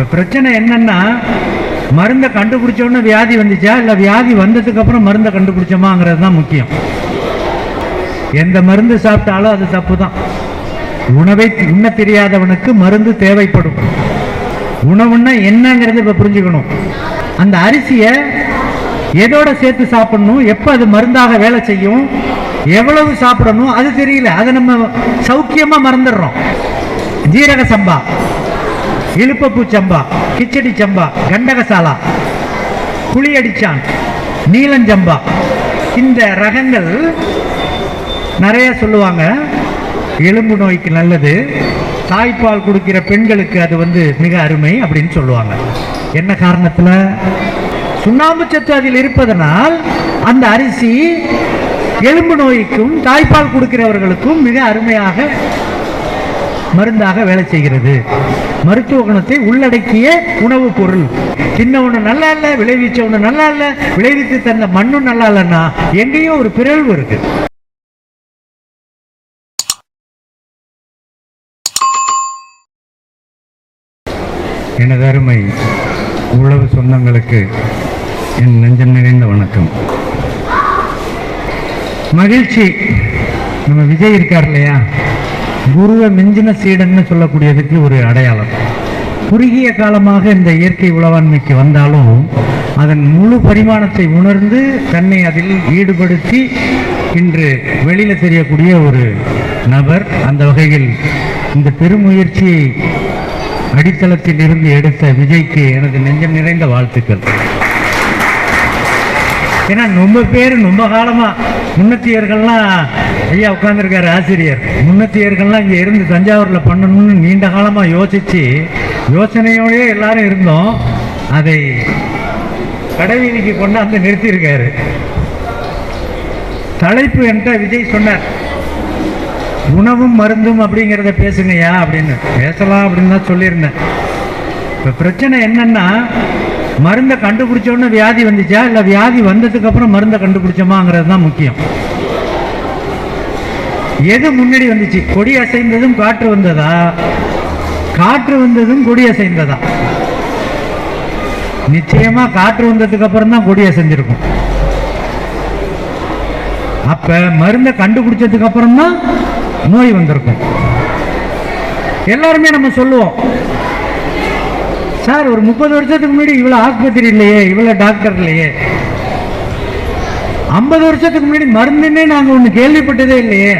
இப்போ பிரச்சனை என்னன்னா, மருந்தை கண்டுபிடிச்சோன்னு வியாதி வந்துச்சா இல்லை வியாதி வந்ததுக்கு அப்புறம் மருந்தை கண்டுபிடிச்சோமாங்கிறது தான் முக்கியம். எந்த மருந்து சாப்பிட்டாலும் அது தப்பு தான். உணவை உண்ண தெரியாதவனுக்கு மருந்து தேவைப்படும். உணவுன்னா என்னங்கிறது இப்போ புரிஞ்சுக்கணும். அந்த அரிசியை எதோட சேர்த்து சாப்பிடணும், எப்போ அது மருந்தாக வேலை செய்யும், எவ்வளவு சாப்பிடணும் அது தெரியல. அதை நம்ம சௌக்கியமாக மறந்துடுறோம். ஜீரக சம்பா, இழுப்பப்பூ சம்பா, கிச்சடி சம்பா, கண்டகசாலா, புளியடிச்சான், நீலஞ்சம்பா, இந்த ரகங்கள் நிறைய சொல்லுவாங்க. எலும்பு நோய்க்கு நல்லது, தாய்ப்பால் கொடுக்கிற பெண்களுக்கு அது மிக அருமை அப்படின்னு சொல்லுவாங்க. என்ன காரணத்தில்? சுண்ணாம்பு சத்து அதில் இருப்பதனால் அந்த அரிசி எலும்பு நோய்க்கும் தாய்ப்பால் கொடுக்கிறவர்களுக்கும் மிக அருமையாக மருந்தாக வேலை செய்கிறது. மருத்துவ குணத்தை உள்ளடக்கிய உணவுப் பொருள். சின்ன ஒன்று நல்லா இல்லை, விளைவிச்ச ஒன்று நல்லா இல்லை, விளைவித்து தந்த மண்ணும் நல்லா இல்லைன்னா எங்கேயும் ஒரு பிறழ்வு இருக்கு. எனது அருமை உழவு சொந்தங்களுக்கு என் நெஞ்சம் நிறைந்த வணக்கம். மகிழ்ச்சி. நம்ம விஜய் இருக்கார் இல்லையா, குருவை மிஞ்சின சீடன்னு சொல்லக்கூடியதுக்கு ஒரு அடையாளம். குறுகிய காலமாக இந்த இயற்கை உழவாண்மைக்கு வந்தாலும் அதன் முழு பரிமாணத்தை உணர்ந்து தன்னை அதில் ஈடுபடுத்தி இன்று வெளியில் தெரியக்கூடிய ஒரு நபர். அந்த வகையில் இந்த பெருமுயற்சியை அடித்தளத்தில் இருந்து எடுத்த விஜய்க்கு எனது நெஞ்சம் நிறைந்த வாழ்த்துக்கள். ஏன்னா ரொம்ப பேர் ரொம்ப காலமாக முன்னத்தியர்கள்லாம், ஐயா உட்காந்துருக்காரு ஆசிரியர், முன்னத்தியர்கள்லாம் இங்கே இருந்து தஞ்சாவூரில் பண்ணணும்னு நீண்ட காலமாக யோசனையோடய எல்லாரும் இருந்தோம். அதை கடைவீதிக்கு கொண்டாந்து நிறுத்தியிருக்காரு. தலைப்பு என்கிட்ட விஜய் சொன்னார், உணவும் மருந்தும் அப்படிங்கிறத பேசுங்கய்யா அப்படின்னு. பேசலாம் அப்படின்னு தான் சொல்லியிருந்தேன். இப்போ பிரச்சனை என்னன்னா, மருந்தை கண்டுபிடிச்சோன்னு வியாதி வந்துச்சா இல்லை வியாதி வந்ததுக்கு அப்புறம் மருந்தை கண்டுபிடிச்சோமாங்கிறது தான் முக்கியம். எது முன்னாடி வந்துச்சு? கொடி அசைந்ததும் காற்று வந்ததா, காற்று வந்ததும் கொடி அசைந்ததா? நிச்சயமா காற்று வந்ததுக்கு அப்புறம் தான் கொடி அசைஞ்சிருக்கும். அப்ப மருந்தை கண்டுபிடிச்சதுக்கு அப்புறம் தான் நோய் வந்திருக்கும். எல்லாருமே நம்ம சொல்லுவோம், சார் ஒரு 30 வருஷத்துக்கு முன்னாடி இவ்வளோ ஆஸ்பத்திரி இல்லையே, இவ்வளோ டாக்டர் இல்லையே, 50 வருஷத்துக்கு முன்னாடி மருந்துன்னே நாங்கள் ஒன்று கேள்விப்பட்டதே இல்லையே.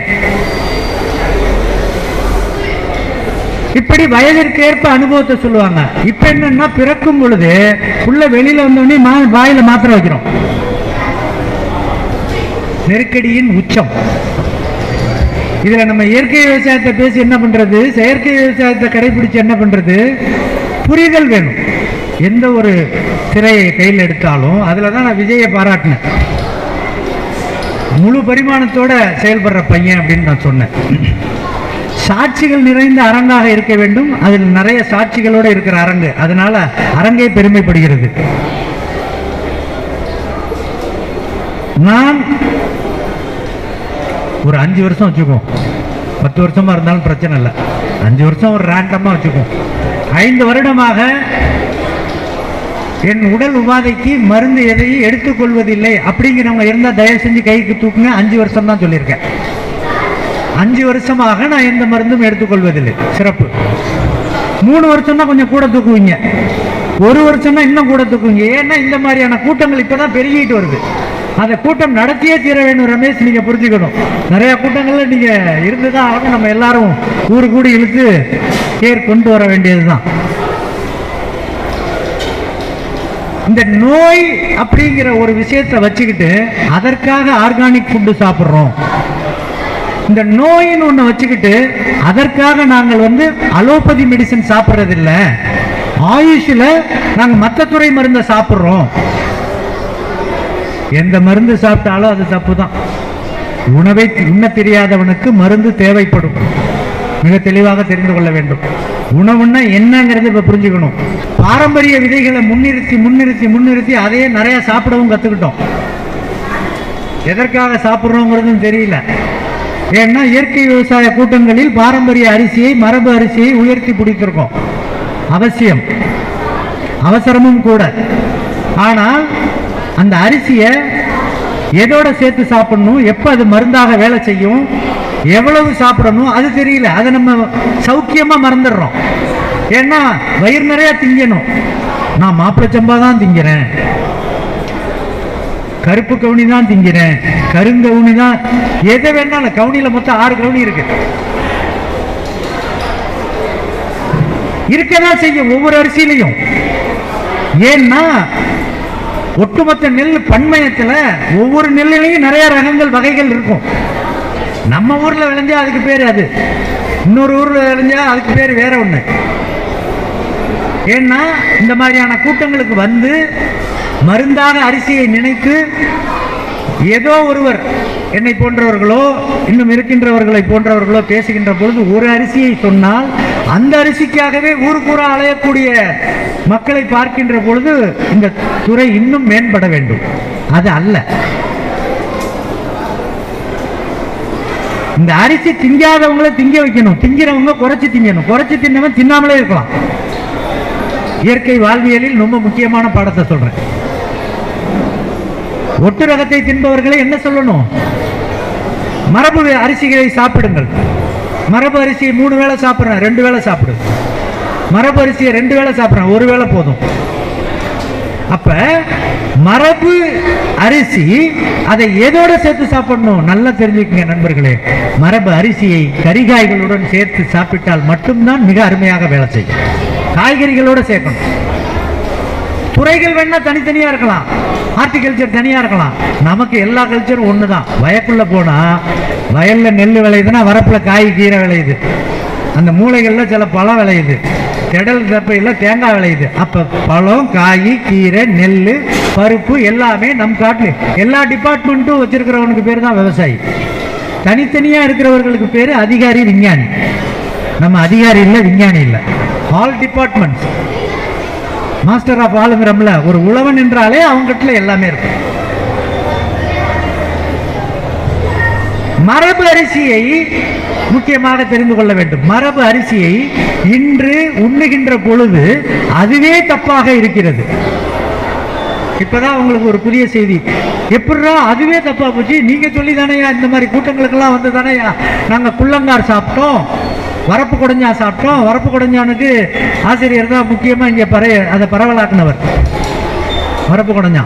இப்படி வயதிற்கு ஏற்ப அனுபவத்தை சொல்லுவாங்க. இப்போ என்னன்னா, பிறக்கும் பொழுது உள்ள வெளியில வந்தோடனே வாயில மாத்திரை வைக்கிறோம். நெருக்கடியின் உச்சம். இதுல நம்ம இயற்கை விவசாயத்தை பேசி என்ன பண்றது, செயற்கை விவசாயத்தை கடைபிடிச்சு என்ன பண்றது? புரிதல் வேணும். எந்த ஒரு திரையை கையில் எடுத்தாலும் அதில் தான் நான் விஜயை பாராட்டினேன். முழு பரிமாணத்தோட செயல்படுற பையன் அப்படின்னு நான் சொன்னேன். சாட்சிகள் நிறைந்த அரங்காக இருக்க வேண்டும். அதில் நிறைய சாட்சிகளோடு இருக்கிற அரங்கு, அதனால அரங்கே பெருமைப்படுகிறது. நான் ஒரு 5 வருஷம் வச்சுக்குவோம், 10 வருஷமா இருந்தாலும் பிரச்சனை இல்லை. 5 வருஷம் ஒரு ரேண்டமா வச்சுக்குவோம். 5 வருடமாக என் உடல் உபாதைக்கு மருந்து எதையும் எடுத்துக்கொள்வதில்லை அப்படிங்கிறவங்க இருந்தால் தயவு செஞ்சு கைக்கு தூக்குங்க. 5 வருஷம் தான் சொல்லியிருக்கேன். 5 வருஷமாக நான் எந்த மருந்தும் எடுத்துக்கொள்வதில்லை. சிறப்பு. 3 வருஷம் தான் கொஞ்சம் கூட தூக்குவீங்க, 1 வருஷம் தான் இன்னும் கூட தூக்குவீங்க. ஏன்னா இந்த மாதிரியான கூட்டங்கள் இப்பதான் பெருகிட்டு வருது. அந்த கூட்டம் நடத்தியே தீர வேணும். ரமேஷ், நீங்க புரிஞ்சுக்கணும். நிறைய கூட்டங்கள்ல நீங்க இருந்துதான் ஆகணும். நம்ம எல்லாரும் ஊரு கூடி இழுத்து கேர் கொண்டு வர வேண்டியதுதான். இந்த நோய் அப்படிங்கிற ஒரு விஷயத்தை வச்சுக்கிட்டு அதற்காக ஆர்கானிக் ஃபுட்டு சாப்பிட்றோம். இந்த நோயின்னு ஒன்று வச்சுக்கிட்டு அதற்காக நாங்கள் அலோபதி மெடிசன் சாப்பிட்றதில்ல. ஆயுஷில் நாங்கள் மற்ற துறை மருந்தை சாப்பிட்றோம். எந்த மருந்து சாப்பிட்டாலும் அது தப்பு தான். உணவை உண்ண தெரியாதவனுக்கு மருந்து தேவைப்படும். மிக தெளிவாக தெரிந்து கொள்ள வேண்டும். உணவுன்னா என்னங்கிறது இப்ப புரிஞ்சுக்கணும். பாரம்பரிய விதைகளை முன்னிறுத்தி முன்னிறுத்தி முன்னிறுத்தி அதையே நிறைய சாப்பிடவும் கத்துக்கிட்டோம். எதற்காக சாப்பிட்றோங்கிறதும் தெரியல. ஏன்னா இயற்கை விவசாய கூட்டங்களில் பாரம்பரிய அரிசியை, மரபு அரிசியை உயர்த்தி பிடித்திருக்கோம். அவசியம். அவசரமும் கூட. ஆனால் அந்த அரிசியை எதோட சேர்த்து சாப்பிடணும், எப்போ அது மருந்தாக வேலை செய்யும், எவ்வளவு சாப்பிடணும் அது தெரியல. அதை நம்ம சௌக்கியமாக மறந்துடுறோம். ஏன்னா வயிறு நிறையா திங்கணும். நான் மாப்பிள்ளை சம்பா தான் திங்கிறேன், கருப்பு கவுனி தான் திங்கிறேன், கருங்கவுனி தான், எதை வேணாலும். கவுனியில் மொத்தம் 6 கவுனி இருக்கு. இருக்கதான் செய்யும் ஒவ்வொரு அரிசியிலையும். ஏன்னா ஒட்டுமொத்த நெல் பன்மயத்தில் ஒவ்வொரு நெல்லிலையும் நிறைய ரகங்கள் வகைகள் இருக்கும். நம்ம ஊரில் விளைஞ்சா அதுக்கு பேர் அது, இன்னொரு ஊரில் விளைஞ்சா அதுக்கு பேர் வேற ஒன்று. ஏன்னா இந்த மாதிரியான கூட்டங்களுக்கு வந்து மருந்தாக அரிசியை நினைத்து ஏதோ ஒருவர் என்னை போன்றவர்களோ இன்னும் இருக்கின்றவர்களை போன்றவர்களோ பேசுகின்ற பொழுது ஒரு அரிசியை சொன்னால் அந்த அரிசிக்காகவே ஊருக்கூறா அலையக்கூடிய மக்களை பார்க்கின்ற பொழுது இந்த துறை இன்னும் மேம்பட வேண்டும். அது அல்ல. இந்த அரிசி திங்காதவங்களை திங்க வைக்கணும், திங்கிறவங்க குறைச்சி திங்கணும். குறைச்சி தின்னவன் தின்னாமலே இருக்கலாம். இயற்கை வாழ்வியலில் ரொம்ப முக்கியமான பாடத்தை சொல்றேன். ஒட்டு ரகத்தை தின்பவர்களை என்ன சொல்லணும்? மரபு அரிசிகளை சாப்பிடுங்கள். மரபு அரிசியை 3 வேளை சாப்பிட்றேன், 2 வேளை சாப்பிடு. மரபு அரிசியை 2 வேளை சாப்பிட்றேன், 1 வேளை போதும். அப்ப மரபு அரிசி அதை எதோட சேர்த்து சாப்பிடணும் நல்லா தெரிஞ்சுக்கங்க நண்பர்களே. மரபு அரிசியை கறிகாய்களுடன் சேர்த்து சாப்பிட்டால் மட்டும்தான் மிக அருமையாக வேலை செய்யும். காய்கறிகளோட சேர்க்கணும். துறைகள் வேணா தனித்தனியா இருக்கலாம், ஹார்டிகல்ச்சர் தனியா இருக்கலாம். நமக்கு எல்லா கல்ச்சரும் ஒண்ணுதான். வயக்குள்ள போனா வயல்ல நெல் விளையுதுன்னா வரப்புல காய் கீரை விளையுது, அந்த மூளைகள்ல சில பழம் விளையுது, திடல் தப்பையில் தேங்காய் விளையுது. அப்ப பழம் காய் கீரை நெல் பருப்பு எல்லாமே நம் காட்டில் எல்லா டிபார்ட்மெண்ட்டும் வச்சிருக்கிறவனுக்கு பேர் தான் விவசாயி. தனித்தனியா இருக்கிறவர்களுக்கு பேரு அதிகாரி விஞ்ஞானி. நம்ம அதிகாரி இல்லை, விஞ்ஞானி இல்லை. ஆல் டிபார்ட்மெண்ட்ஸ் மாஸ்டர் ஆஃப் ஆளுங்கிறோம்ல. ஒரு உழவன் என்றாலே அவங்ககிட்ட எல்லாமே இருக்கு. மரபு அரிசியை முக்கியமாக தெரிந்து கொள்ள வேண்டும். மரபு அரிசியை இன்று உண்ணுகின்ற பொழுது அதுவே தப்பாக இருக்கிறது. இப்பதான் உங்களுக்கு ஒரு புதிய செய்தி. எப்படா அதுவே தப்பா போச்சு? நீங்க சொல்லி தானையா இந்த மாதிரி கூட்டங்களுக்கெல்லாம் வந்து தானையா நாங்க குள்ளங்கார் சாப்பிட்டோம், வரப்பு குடஞ்சா சாப்பிட்டோம். வரப்பு குடஞ்சானுக்கு ஆசிரியர் தான் முக்கியமா இங்க அதை பரவலாக்குனவர். வரப்பு குடஞ்சா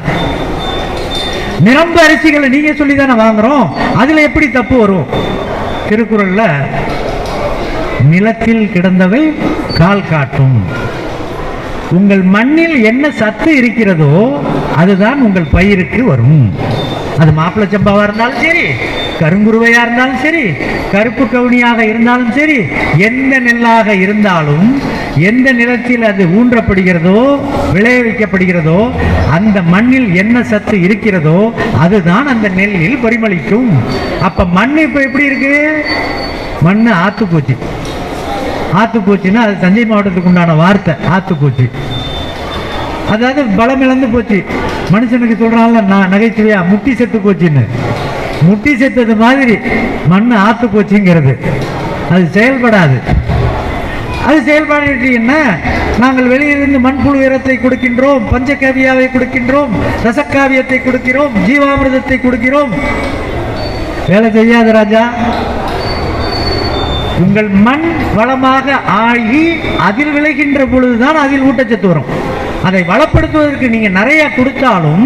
நிரம்ப அரிசிகளை நீங்க சொல்லி தானே வாங்குறோம், அதுல எப்படி தப்பு வரும்? திருக்குறள்ல நிலத்தில் கிடந்தவை கால் காட்டும். உங்கள் மண்ணில் என்ன சத்து இருக்கிறதோ அதுதான் உங்கள் பயிருக்கு வரும். அது மாப்பிள்ளை சம்பாவா இருந்தாலும் சரி, கருங்குருவையா இருந்தாலும் சரி, கருப்பு கவுனியாக இருந்தாலும் சரி, எந்த நெல்லாக இருந்தாலும் எந்த நிலத்தில் அது ஊன்றப்படுகிறதோ விளைவிக்கப்படுகிறதோ அந்த மண்ணில் என்ன சத்து இருக்கிறதோ அதுதான் அந்த நெல்லில் பரிமளிக்கும். அப்ப மண் இப்ப எப்படி இருக்கு? மண் ஆத்துப்பூச்சி. ஆத்துப்பூச்சின்னா அது தஞ்சை மாவட்டத்துக்கு உண்டான வார்த்தை ஆத்துப்பூச்சி. அதாவது பலம் இழந்து போச்சு. மனுஷனுக்கு சொல்றாங்கல்ல நகைச்சுவையா முட்டி செத்து போச்சுன்னு. முட்டி செத்தது மாதிரி மண் ஆத்து போச்சுங்கிறது. அது செயல்படாது. அது செயல்பாடு என்ன? நாங்கள் வெளியிலிருந்து மண்புழு உரத்தை கொடுக்கின்றோம், பஞ்சகாவியாவை கொடுக்கின்றோம், ரசக்காவியத்தை கொடுக்கிறோம், ஜீவாமிர்தத்தை கொடுக்கிறோம். வேலை செய்யாது ராஜா. உங்கள் மண் வளமாக ஆகி அதில் விளைகின்ற பொழுதுதான் அதில் ஊட்டச்சத்து வரும். அதை வளப்படுத்துவதற்கு நீங்க நிறைய கொடுத்தாலும்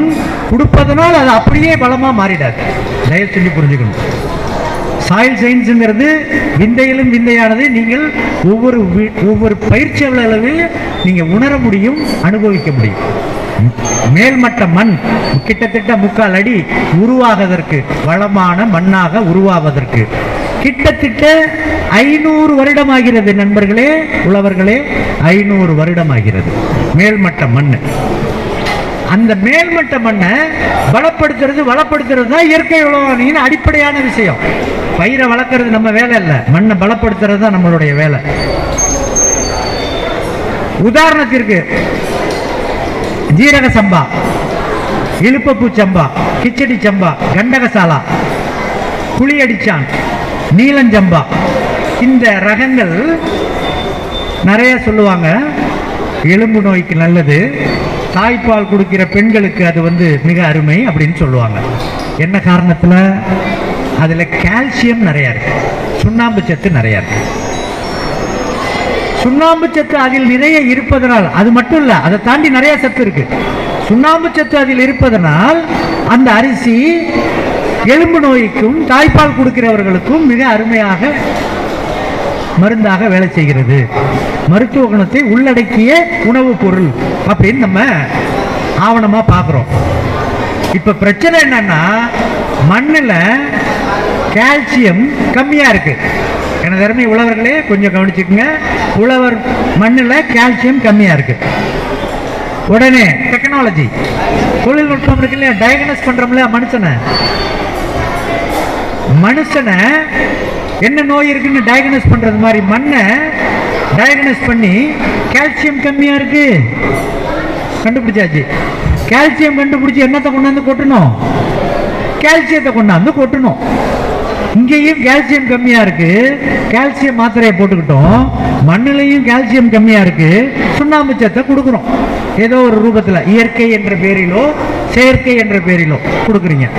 கொடுப்பதனால் அது அப்படியே பலமா மாறிடாது. தயவு செஞ்சு புரிஞ்சுக்கணும். சாயில் சயின்ஸுங்கிறது விந்தையிலும் விந்தையானது. நீங்கள் ஒவ்வொரு பயிற்சி அளவில் நீங்க உணர முடியும், அனுபவிக்க முடியும். மேல்மட்ட மண் கிட்டத்தட்ட 3/4 அடி உருவாவதற்கு, வளமான மண்ணாக உருவாவதற்கு கிட்டத்தட்ட 500 வருடம் ஆகிறது நண்பர்களே, உழவர்களே. 500 வருடம் ஆகிறது மேல்மட்ட மண். அந்த மேல்மட்ட மண்ணை வளப்படுத்துறது தான் இயற்கை உழவாணியின் அடிப்படையான விஷயம். பயிரை வளர்க்கறது நம்ம வேலை இல்லை, மண்ணை பலப்படுத்துறது தான் நம்மளுடைய வேலை. உதாரணத்திற்கு ஜீரக சம்பா, இழுப்பப்பூ சம்பா, கிச்சடி சம்பா, கண்டகசாலா, புளியடிச்சான், நீலஞ்சம்பா, இந்த ரகங்கள் நிறைய சொல்லுவாங்க. எலும்பு நோய்க்கு நல்லது, தாய்ப்பால் கொடுக்கிற பெண்களுக்கு அது மிக அருமை அப்படின்னு சொல்லுவாங்க. என்ன காரணத்தில்? அதில் கால்சியம் நிறையா இருக்கு, சுண்ணாம்பு சத்து நிறையா இருக்கு. சுண்ணாம்பு சத்து அதில் நிறைய இருப்பதனால், அது மட்டும் இல்லை, அதை தாண்டி நிறைய சத்து இருக்கு. சுண்ணாம்பு சத்து அதில் இருப்பதனால் அந்த அரிசி எலும்பு நோய்க்கும் தாய்ப்பால் கொடுக்கிறவர்களுக்கும் மிக அருமையாக மருந்தாக வேலை செய்கிறது. மருத்துவ குணத்தை உள்ளடக்கிய உணவுப் பொருள் அப்படின்னு நம்ம ஆவணமா பார்க்கிறோம். இப்ப பிரச்சனை என்னன்னா, மண்ணில் கால்சியம் கம்மியா இருக்கு. எனது அருமை உழவர்களே கொஞ்சம் கவனிச்சுக்கோங்க. உழவர் மண்ணில் கால்சியம் கம்மியா இருக்கு. உடனே டெக்னாலஜி, தொழில்நுட்பம் இருக்கு இல்லையா, டயக்னோஸ் பண்றோம்ல மனுஷனை என்ன நோய் இருக்குன்னு டயக்னோஸ் பண்றது மாதிரி மண்ணை டயக்னோஸ் பண்ணி கால்சியம் கம்மியா இருக்கு கண்டுபிடிச்சாச்சு. கால்சியம் கண்டுபிடிச்சி என்னத்தை கொண்டாந்து கொட்டணும்? கால்சியத்தை கொண்டாந்து கொட்டணும். இங்கேயும் கால்சியம் கம்மியா இருக்கு, கால்சியம் மாத்திரையை போட்டுக்கிட்டோம். மண்ணிலையும் கால்சியம் கம்மியா இருக்கு, சுண்ணாம்பு சத்தை கொடுக்குறோம். ஏதோ ஒரு ரூபத்தில் இயற்கை என்ற பேரிலோ செயற்கை என்ற பேரிலோ கொடுக்குறீங்க.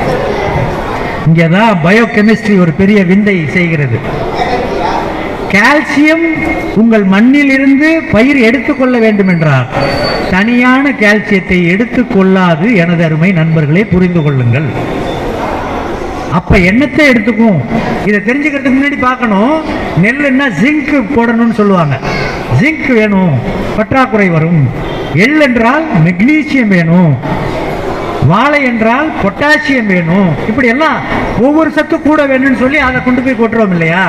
இங்கேதான் பயோகெமிஸ்ட்ரி ஒரு பெரிய விந்தை செய்கிறது. கால்சியம் உங்கள் மண்ணில் இருந்து பயிர் எடுத்துக்கொள்ள வேண்டும் என்றால் தனியான கால்சியத்தை எடுத்துக்கொள்ளாது. எனது அருமை நண்பர்களே, புரிந்து கொள்ளுங்கள். அப்ப என்னத்தை எடுத்துக்கும்? இதை தெரிஞ்சுக்கிறதுக்கு முன்னாடி பார்க்கணும். நெல்லுன்னா ஜிங்க் போடணும்னு சொல்லுவாங்க. ஜிங்க் வேணும், பற்றாக்குறை வரும். எள் என்றால் மெக்னீசியம் வேணும், வாழை என்றால் பொட்டாசியம் வேணும். இப்படி எல்லாம் ஒவ்வொரு சத்து கூட வேணும்னு சொல்லி அதை கொண்டு போய் கொட்டுறோம் இல்லையா?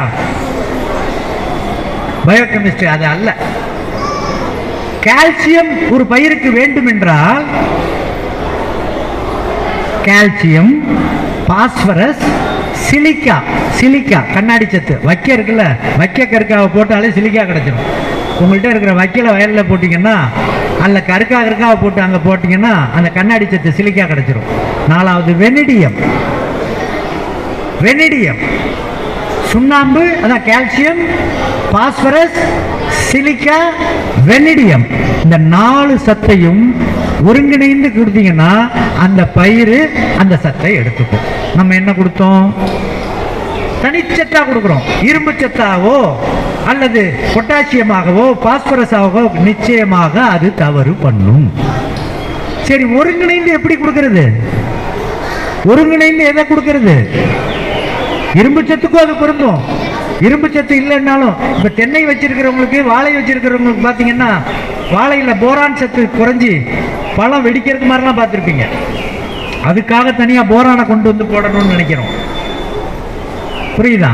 பயோகெமிஸ்ட்ரி அது அல்ல. கால்சியம் ஒரு பயிருக்கு வேண்டும் என்றால் கால்சியம், பாஸ்பரஸ், சிலிக்கா. சிலிக்கா கண்ணாடி சத்து. வைக்க இருக்குல்ல, வைக்க கருக்காவை போட்டாலே சிலிக்கா கிடைச்சிடும். உங்கள்கிட்ட இருக்கிற வைக்கல வயலில் போட்டிங்கன்னா, அல்ல கருக்காவை போட்டு அங்கே போட்டிங்கன்னா அந்த கண்ணாடி சத்து சிலிக்கா கிடைச்சிடும். 4வது வெனிடியம். வெனிடியம் சுண்ணாம்பு, அதான் கால்சியம், பாஸ்பரஸ், சிலிக்கா, வெனிடியம். இந்த 4 சத்தையும் ஒருங்கிணைந்து கொடுத்தீங்கன்னா அந்த பயிர் அந்த சத்தை எடுத்துக்கும். நம்ம என்ன கொடுத்தோம்? தனிச்சத்தா கொடுக்கிறோம். இரும்பு சத்தாவோ அல்லது பொட்டாசியமாகவோ பாஸ்பரஸாகவோ நிச்சயமாக அது தவறு பண்ணும். சரி, ஒருங்கிணைந்து எப்படி கொடுக்கிறது? ஒருங்கிணைந்து எதை கொடுக்கிறது? இரும்பு சத்துக்கும் அது பொருந்தும். இரும்பு சத்து இல்லைன்னாலும் இப்ப தென்னை வச்சிருக்கிறவங்களுக்கு, வாழை வச்சிருக்கிறவங்களுக்கு பாத்தீங்கன்னா வாழையில போரான் சத்து குறைஞ்சி பழம் வெடிக்கிறது மாதிரிலாம் பார்த்துருப்பீங்க. அதுக்காக தனியா போரானை கொண்டு வந்து போடணும்னு நினைக்கிறோம். புரியுதா?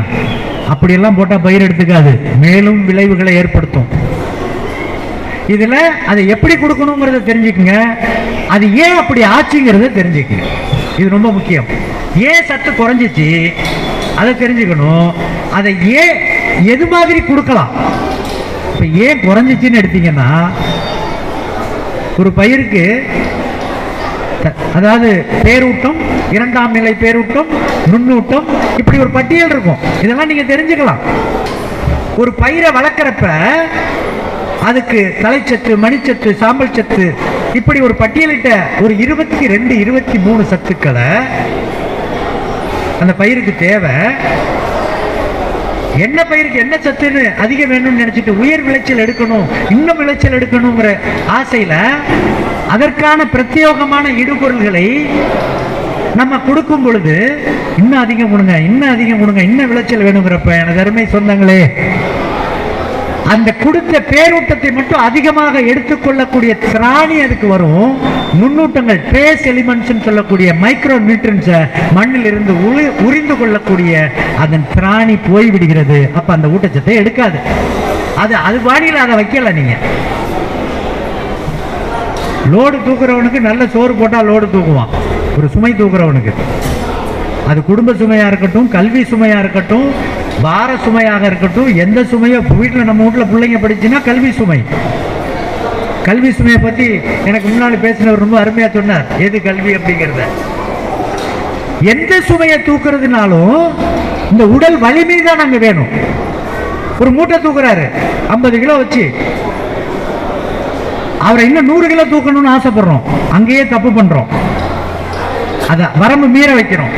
அப்படியெல்லாம் போட்டா பயிர் எடுத்துக்காது, மேலும் விளைவுகளை ஏற்படுத்தும். இதுல அதை எப்படி கொடுக்கணுங்கிறத தெரிஞ்சுக்குங்க. அது ஏன் அப்படி ஆச்சுங்கிறத தெரிஞ்சுக்குங்க. இது ரொம்ப முக்கியம். ஏன் சத்து குறைஞ்சிச்சு அதை தெரிஞ்சுக்கணும். அதை ஏன் எது மாதிரி கொடுக்கலாம். இப்ப ஏன் குறைஞ்சிச்சுன்னு எடுத்தீங்கன்னா, ஒரு பயிருக்கு அதாவது பேரூட்டம், 2ஆம் நிலை பேரூட்டம், நுண்ணூட்டம், இப்படி ஒரு பட்டியல் இருக்கும். இதெல்லாம் நீங்க தெரிஞ்சுக்கலாம். ஒரு பயிரை வளர்க்கிறப்ப அதுக்கு தலைச்சத்து, மணிச்சத்து, சாம்பல் சத்து, இப்படி ஒரு பட்டியலிட்ட ஒரு 22, 23 சத்துக்களை அந்த பயிருக்கு தேவை. என்ன பயிருக்கு என்ன சத்துன்னு அதிகம் வேணும்னு நினைச்சிட்டு உயர் விளைச்சல் எடுக்கணும், இன்னும் விளைச்சல் எடுக்கணுங்கிற ஆசையில அதற்கான பிரத்யேகமான இடுபொருள்களை நம்ம கொடுக்கும் பொழுது இன்னும் அதிகம் கொடுங்க, இன்னும் அதிகம் கொடுங்க, இன்னும் விளைச்சல் வேணுங்கிறப்ப எனது அருமை சொந்தங்களே, அந்த கொடுத்த பேரூட்டத்தை மட்டும் அதிகமாக எடுத்துக்கொள்ளக்கூடிய திராணி அதுக்கு வரும். நுண்ணூட்டங்கள், பேஸ் எலிமெண்ட்ஸ் சொல்லக்கூடிய மைக்ரோ நியூட்ரியன்ஸை மண்ணில் இருந்து உறிந்து கொள்ளக்கூடிய அதன் திராணி போய்விடுகிறது. அப்ப அந்த ஊட்டச்சத்தை எடுக்காது. அது பாடியில் அதை வைக்கல. நீங்க லோடு தூக்குறவனுக்கு நல்ல சோறு போட்டா லோடு தூக்குவான். ஒரு சுமை தூக்குறவனுக்கு, அது குடும்ப சுமையா இருக்கட்டும், கல்வி சுமையா இருக்கட்டும், வார சுமையாக இருக்கட்டும், எந்த சுமையோ, வீட்டில் நம்ம வீட்டில் பிள்ளைங்க படிச்சுன்னா கல்வி சுமை. கல்வி சுமையை பத்தி எனக்கு முன்னாடி பேசினவர் ரொம்ப அருமையா சொன்னார். எது கல்வி அப்படிங்கிறத. எந்த சுமையை தூக்குறதுனாலும் இந்த உடல் வலிமை தான் நாங்க வேணும். ஒரு மூட்டை தூக்குறாரு 50 கிலோ வச்சு, அவரை இன்னும் 100 கிலோ தூக்கணும்னு ஆசைப்படுறோம், அங்கேயே தப்பு பண்றோம், அத வரம்பு மீற வைக்கிறோம்.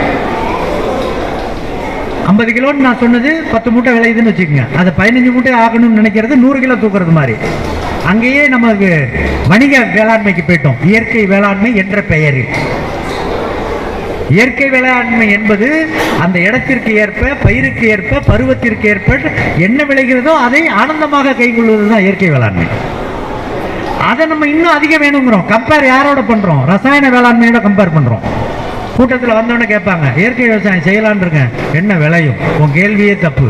50 கிலோன்னு நான் சொன்னது 10 மூட்டை விளையுதுன்னு வச்சுக்கோங்க, அதை 15 மூட்டை ஆகணும்னு நினைக்கிறது 100 கிலோ தூக்குறது மாதிரி. அங்கேயே நமக்கு வணிக வேளாண்மைக்கு போயிட்டோம். இயற்கை வேளாண்மை என்ற பெயரில் இயற்கை வேளாண்மை என்பது அந்த இடத்திற்கு ஏற்ப, பயிருக்கு ஏற்ப, பருவத்திற்கு ஏற்ப என்ன விளைகிறதோ அதை ஆனந்தமாக கைகொள்வது தான் இயற்கை வேளாண்மை. அதை நம்ம இன்னும் அதிகம் வேணுங்கிறோம். கம்பேர் யாரோட பண்றோம்? ரசாயன வேளாண்மையோட கம்பேர் பண்றோம். கூட்டத்தில் வந்தவொடனே கேட்பாங்க, இயற்கை விவசாயம் செய்யலான் இருக்கேன், என்ன விளையும்? உன் கேள்வியே தப்பு.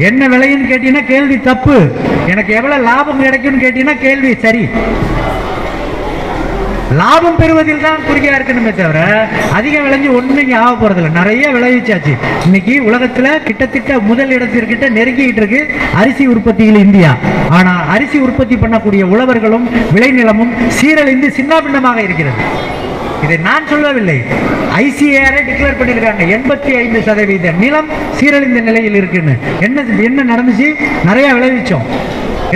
என்ன விளையும் கேட்டீங்கன்னா கேள்வி தப்பு. எனக்கு எவ்வளவு லாபம் கிடைக்கும்னு கேட்டீங்கன்னா கேள்வி சரி. லாபம் பெறுவதில் தான் குறியா இருக்கணுமே தவிர அதிகம் விளைஞ்சு ஒண்ணு இங்க ஆக போறதில்லை. நிறைய விளைவிச்சாச்சு. இன்னைக்கு உலகத்துல கிட்டத்தட்ட முதல் இடத்திற்கிட்ட நெருங்கிட்டு இருக்கு அரிசி உற்பத்தியில் இந்தியா. ஆனா அரிசி உற்பத்தி பண்ணக்கூடிய உழவர்களும் விளைநிலமும் சீரழிந்து சின்னாபின்னமாக இருக்கிறது. இதை நான் சொல்லவில்லை, ஐசிஏஆர் டிக்ளேர் பண்ணியிருக்காங்க. 85% நிலம் சீரழிந்த நிலையில் இருக்குன்னு. என்ன நடந்துச்சு? நிறைய விளைவிச்சோம்.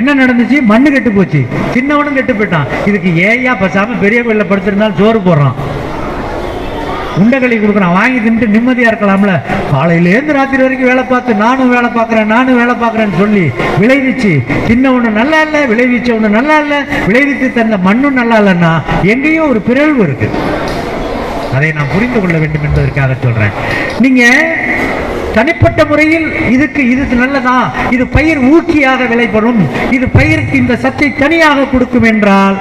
என்ன நடந்துச்சு? மண்ணு கெட்டு போச்சு, சின்னவனும் கெட்டு போயிட்டான். இதுக்கு ஏயா பசாம பெரிய கோயில படுத்திருந்தாலும் சோறு போடுறான், உண்டகளி கொடுக்குறான், வாங்கி தின்ட்டு நிம்மதியா இருக்கலாம்ல. காலையிலேருந்து ராத்திரி வரைக்கும் வேலை பார்த்து நானும் வேலை பார்க்குறேன்னு சொல்லி விளைவிச்சு சின்னவனு நல்லா இல்லை, விளைவிச்சவனு நல்லா இல்லை, விளைவித்து தந்த மண்ணும் நல்லா இல்லைன்னா எங்கேயும் ஒரு பிறழ்வு இருக்கு. அதை நான் புரிந்து கொள்ள வேண்டும் என்பதற்காக சொல்றேன். நீங்க தனிப்பட்ட முறையில் இது நல்லதா, இது பயிர் ஊக்கியாக விளைபடும், இது பயிருக்கு இந்த சத்தை தனியாக கொடுக்கும் என்றால்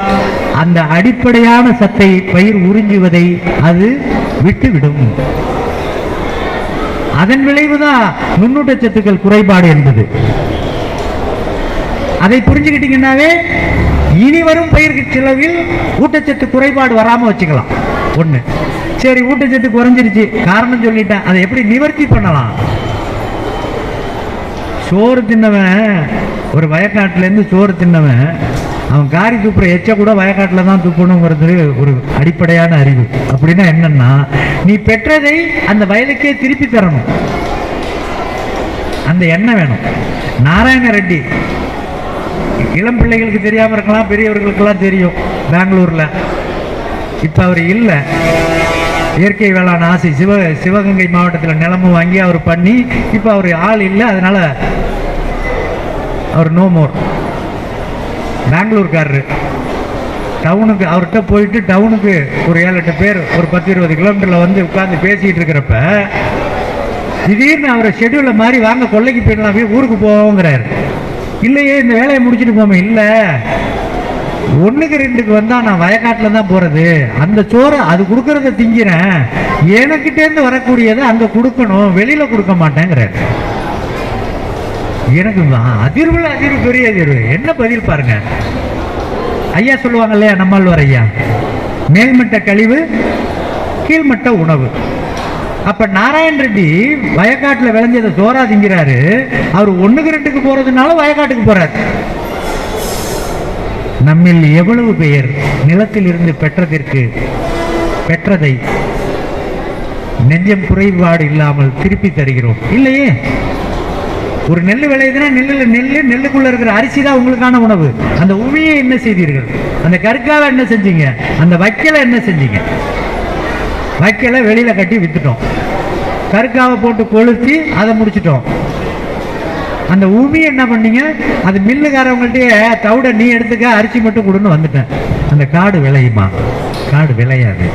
அந்த அடிப்படையான சத்தை பயிர் உறிஞ்சுவதை அது விட்டுவிடும். அதன் விளைவுதான் நுண்ணூட்டச்சத்துக்கள் குறைபாடு என்பது. அதை புரிஞ்சுக்கிட்டீங்கன்னாவே இனி வரும் பயிருக்கு செலவில் ஊட்டச்சத்து குறைபாடு வராம வச்சுக்கலாம். ஒண்ணு. சரி, ஊட்டச்சத்து குறைஞ்சிருச்சு, காரணம் சொல்லிட்டேன், அதை எப்படி நிவர்த்தி பண்ணலாம்? சோறு தின்னவன், ஒரு வயக்காட்டுல இருந்து சோறு தின்னவன், அவன் காரி துப்புற எச்ச கூட வயக்காட்டுல தான் துப்பணுங்கிறது ஒரு அடிப்படையான அறிவு. அப்படின்னா என்னன்னா, நீ பெற்றதை அந்த வயலுக்கே திருப்பி தரணும், அந்த எண்ணம் வேணும். நாராயண ரெட்டி, இளம் பிள்ளைகளுக்கு தெரியாம இருக்கலாம், பெரியவர்களுக்கெல்லாம் தெரியும், பெங்களூர்ல. இப்ப அவர் இல்லை, இயற்கை வேளாண் ஆசை சிவகங்கை மாவட்டத்தில் நிலமும் வாங்கி அவர் பண்ணி, இப்போ அவர் ஆள் இல்லை, அதனால அவர் நோ மோர். பெங்களூர்காரரு டவுனுக்கு அவர்கிட்ட போயிட்டு டவுனுக்கு ஒரு 7-8 பேர் ஒரு 10-20 கிலோமீட்டரில் வந்து உட்காந்து பேசிகிட்டு இருக்கிறப்ப திடீர்னு அவரை ஷெட்யூலை மாதிரி வாங்க கொள்ளைக்கு போயிடலாம், ஊருக்கு போவோங்கிறாரு. இல்லையே, இந்த வேலையை முடிச்சுட்டு போமே. இல்லை, 1க்கு 2க்கு வந்தா நான் வயக்காட்டில் தான் போறது, அந்த சோறை அது கொடுக்கறத திங்கிறேன், எனக்கிட்டேருந்து வரக்கூடியதை அங்க கொடுக்கணும், வெளியில கொடுக்க மாட்டேங்கிறார். எனக்கு அதிர்வுல அதிர்வு, பெரிய அதிர்வு. என்ன பதில் பாருங்க. ஐயா சொல்லுவாங்க இல்லையா, நம்மாழ்வார் ஐயா, மேல்மட்ட கழிவு கீழ்மட்ட உணவு. அப்ப நாராயண ரெட்டி வயக்காட்டுல விளைஞ்சதை சோறா திங்கிறாரு, அவர் 1க்கு 2க்கு போறதுனால வயக்காட்டுக்கு போறாரு. நம்மில் எவ்வளவு பெயர் நிலத்தில் இருந்து பெற்றதை நெஞ்சம் குறைபாடு இல்லாமல் திருப்பி தருகிறோம்? இல்லையே. ஒரு நெல் விளையுதுன்னா நெல்லுக்குள்ள இருக்கிற அரிசி தான் உங்களுக்கான உணவு. அந்த உமியை என்ன செய்தீர்கள்? அந்த கற்காவை என்ன செஞ்சீங்க? அந்த வைக்கலை என்ன செஞ்சீங்க? வைக்கலை வெளியில கட்டி வித்துட்டோம், கற்காவை போட்டு கொளுத்தி அதை முடிச்சிட்டோம். அந்த உமி என்ன பண்ணீங்க? அது மில்லுக்காரவங்கள்ட்டே தவிட நீ எடுத்துக்க, அரிசி மட்டும் கொடுன்னு வந்துட்டேன். அந்த காடு விளையுமா? காடு விளையாது.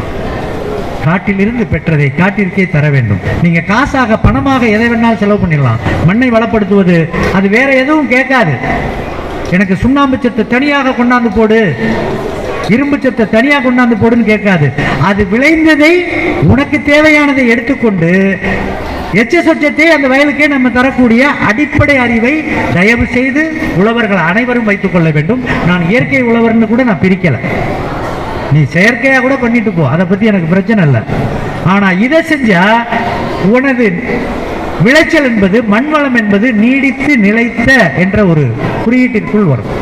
காட்டிலிருந்து பெற்றதை காட்டிற்கே தர வேண்டும். நீங்க காசாக பணமாக எதை வேணாலும் செலவு பண்ணிடலாம். மண்ணை வளப்படுத்துவது அது வேற எதுவும் கேட்காது. எனக்கு சுண்ணாம்பு சத்தை தனியாக கொண்டாந்து போடு, இரும்பு சத்தை தனியாக கொண்டாந்து போடுன்னு கேட்காது. அது விளைந்ததை உனக்கு தேவையானதை எடுத்துக்கொண்டு எச்ச சொச்சத்தை அந்த வயலுக்கே நம்ம தரக்கூடிய அடிப்படை அறிவை தயவு செய்து உழவர்கள் அனைவரும் வைத்துக் கொள்ள வேண்டும். நான் இயற்கை உழவர்னு கூட நான் பிரிக்கல, நீ செயற்கையா கூட பண்ணிட்டு போ, அதை பத்தி எனக்கு பிரச்சனை இல்லை. ஆனா இதை செஞ்சா உனது விளைச்சல் என்பது, மண்வளம் என்பது நீடித்து நிலைத்த என்ற ஒரு குறியீட்டிற்குள் வரும்.